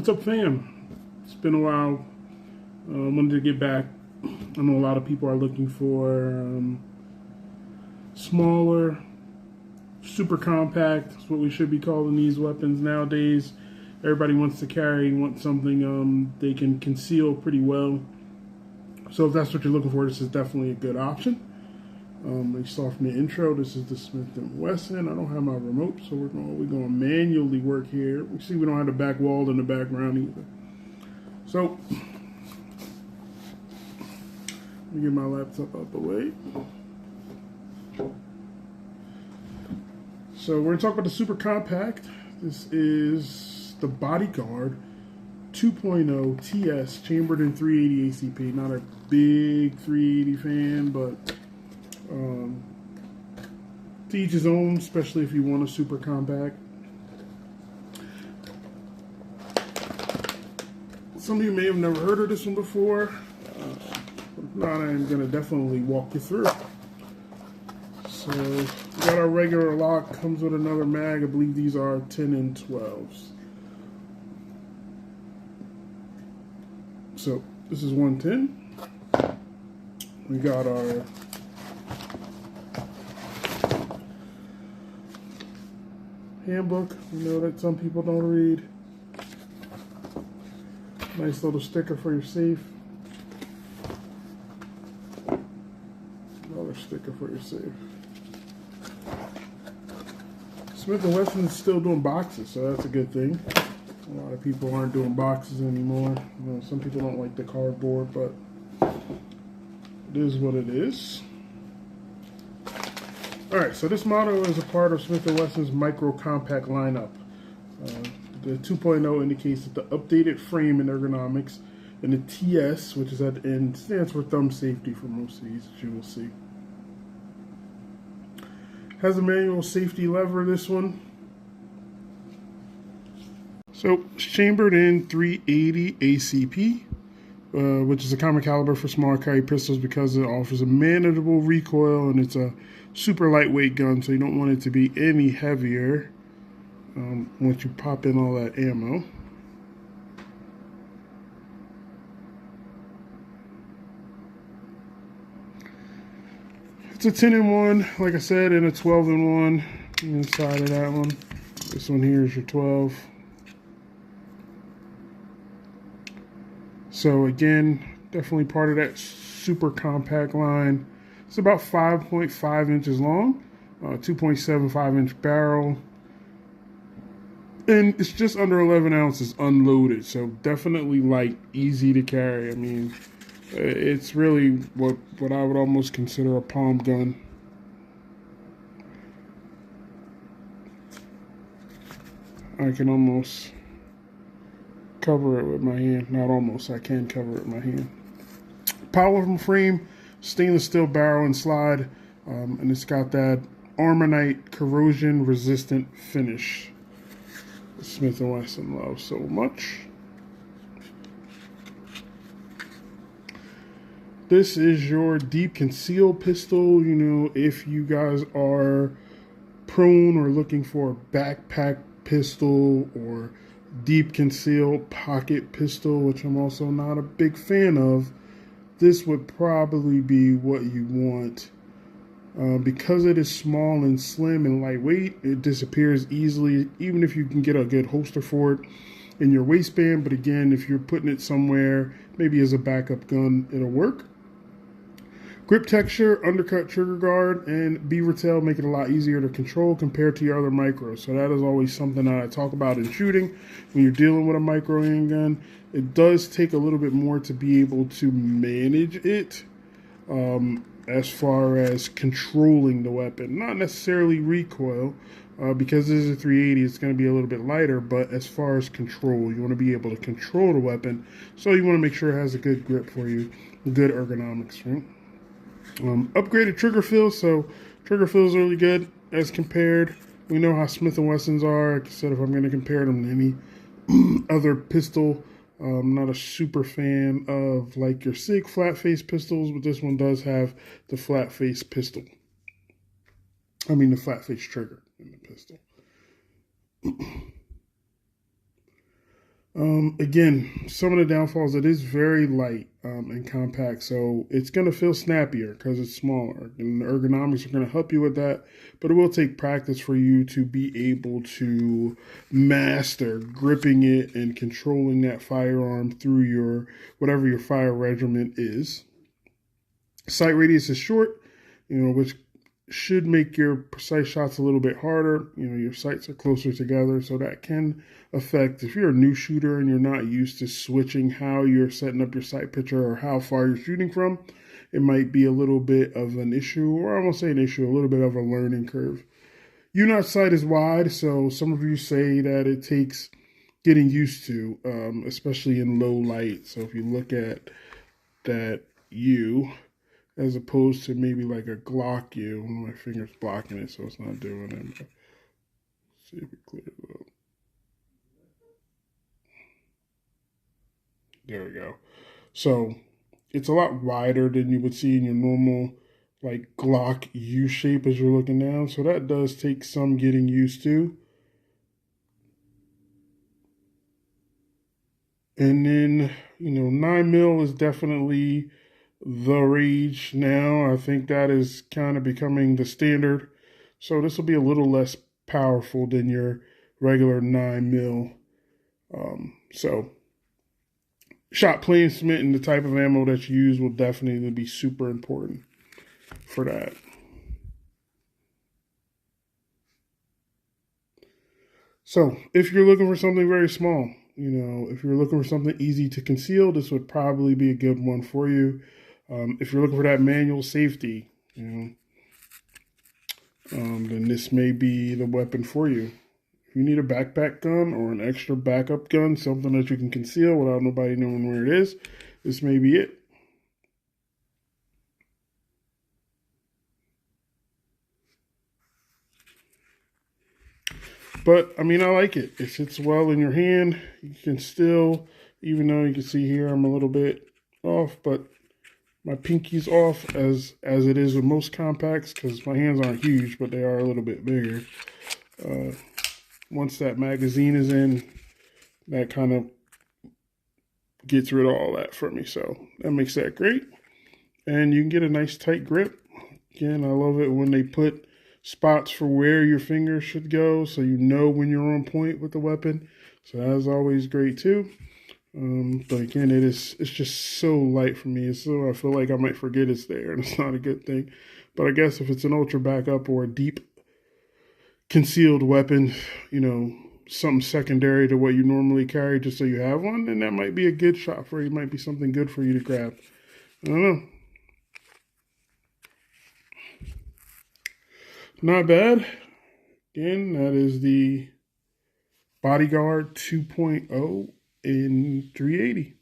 What's up, fam? It's been a while. Wanted to get back. I know a lot of people are looking for smaller, super compact. That's what we should be calling these weapons nowadays. Everybody wants to carry, wants something they can conceal pretty well. So if that's what you're looking for, this is definitely a good option. You saw from the intro, this is the Smith & Wesson. I don't have my remote, so we're going to manually work here. We see we don't have the back wall in the background either. So, let me get my laptop out the way. So we're going to talk about the super compact. This is the Bodyguard 2.0 TS chambered in 380 ACP. Not a big 380 fan, but to each his own, especially if you want a super compact. Some of you may have never heard of this one before. If not, I'm going to definitely walk you through. So, we got our regular lock, comes with another mag. I believe these are 10 and 12s. So, this is 110. We got our handbook. We know that some people don't read. Nice little sticker for your safe. Another sticker for your safe. Smith & Wesson is still doing boxes, so that's a good thing. A lot of people aren't doing boxes anymore. You know, some people don't like the cardboard, but it is what it is. Alright, so this model is a part of Smith & Wesson's micro compact lineup. The 2.0 indicates that the updated frame in ergonomics, and the TS, which is at the end, stands for thumb safety for most of these, as you will see. Has a manual safety lever, this one. So, it's chambered in 380 ACP, which is a common caliber for smaller carry pistols because it offers a manageable recoil and it's a super lightweight gun, so you don't want it to be any heavier once you pop in all that ammo. It's a 10 and 1, like I said, and a 12 and 1 inside of that one. This one here is your 12. So again, definitely part of that super compact line. It's about 5.5 inches long, 2.75 inch barrel, and it's just under 11 ounces unloaded. So definitely light, easy to carry. I mean, it's really what I would almost consider a palm gun. I can almost cover it with my hand. Not almost, I can cover it with my hand. Powerful frame, stainless steel barrel and slide, and it's got that Armonite corrosion resistant finish Smith & Wesson loves so much. This is your deep conceal pistol. You know, if you guys are prone or looking for a backpack pistol or deep concealed pocket pistol, which I'm also not a big fan of, this would probably be what you want. Because it is small and slim and lightweight, it disappears easily, even if you can get a good holster for it in your waistband. But again, if you're putting it somewhere, maybe as a backup gun, it'll work. Grip texture, undercut trigger guard, and beaver tail make it a lot easier to control compared to your other micros. So that is always something that I talk about in shooting. When you're dealing with a micro handgun, it does take a little bit more to be able to manage it as far as controlling the weapon. Not necessarily recoil, because this is a 380, it's going to be a little bit lighter, but as far as control, you want to be able to control the weapon. So you want to make sure it has a good grip for you, good ergonomics, right? Upgraded trigger feel, so trigger feels really good as compared. We know how Smith & Wessons are. Like I said, if I'm going to compare them to any other pistol, I'm not a super fan of like your SIG flat face pistols, but this one does have the flat face pistol. I mean the flat face trigger in the pistol. Again, some of the downfalls, it is very light and compact, so it's going to feel snappier because it's smaller. And the ergonomics are going to help you with that, but it will take practice for you to be able to master gripping it and controlling that firearm through your whatever your fire regiment is. Sight radius is short, which should make your precise shots a little bit harder. Your sights are closer together, so that can affect if you're a new shooter and you're not used to switching how you're setting up your sight picture or how far you're shooting from. It might be a little bit of an issue, or I won't say an issue, a little bit of a learning curve. Unit sight is wide, so some of you say that it takes getting used to, especially in low light. So if you look at that U, as opposed to maybe like a Glock U. My finger's blocking it, so it's not doing it. Let's see if it clears up. There we go. So it's a lot wider than you would see in your normal like Glock U shape as you're looking down. So that does take some getting used to. And then, 9mm is definitely the rage now. I think that is kind of becoming the standard. So this will be a little less powerful than your regular 9mm. So shot placement and the type of ammo that you use will definitely be super important for that. So if you're looking for something very small, if you're looking for something easy to conceal, this would probably be a good one for you. If you're looking for that manual safety, then this may be the weapon for you. If you need a backpack gun or an extra backup gun, something that you can conceal without nobody knowing where it is, this may be it. But, I like it. It sits well in your hand. You can still, even though you can see here I'm a little bit off, but my pinky's off as it is with most compacts because my hands aren't huge, but they are a little bit bigger. Once that magazine is in, that kind of gets rid of all that for me. So that makes that great. And you can get a nice tight grip. Again, I love it when they put spots for where your finger should go so you know when you're on point with the weapon. So that's always great too. But again, it's just so light for me. So I feel like I might forget it's there, and it's not a good thing. But I guess if it's an ultra backup or a deep concealed weapon, something secondary to what you normally carry just so you have one, then that might be a good shot for you. It might be something good for you to grab. I don't know. Not bad. Again, that is the Bodyguard 2.0 in 380.